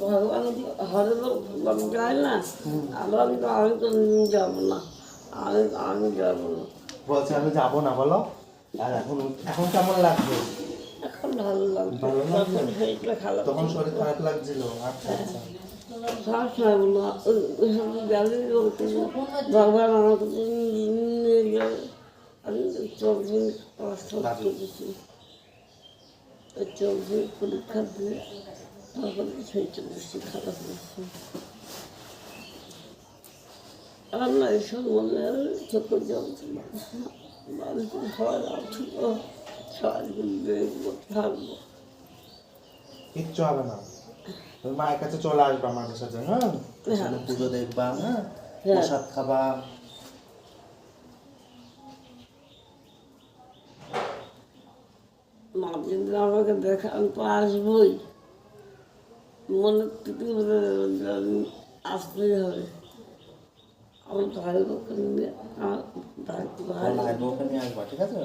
ভগবান হরে যায় না, আমি তো যাবো না, আমি যাবো না। বলছে আমি যাবো না বলো। আর এখন এখন কেমন লাগবে? এখন ভালো লাগছে, ভালো লাগছে? তখন শরীরটা খারাপ, তখন শরীর খারাপ লাগছিল। আচ্ছা আচ্ছা। সবসময় বললো ভগবান আমাকে নিয়ে যাবে। আমি 14 কষ্ট করেছি, 14 পরীক্ষা দিয়ে তখন শরীরটা বেশি খারাপ হয়েছে। আমার না এসব মনে হয় চোখে জল বাড়িতে ঘর উঠল, সারাদিন দেখবো থাকবো, কিচ্ছু হবে না। তুমি মায়ের কাছে চলে আসবা মাঝে সাথে, হ্যাঁ? পুজো দেখবা, হ্যাঁ, প্রসাদ খাবা। মা যদি আমাকে দেখা আমি তো আসবোই, মনে থেকে আসতেই হবে। আমার ভাই বোনকে নিয়ে, আমার ভাই ভাই বউকে নিয়ে আসবা, ঠিক আছে?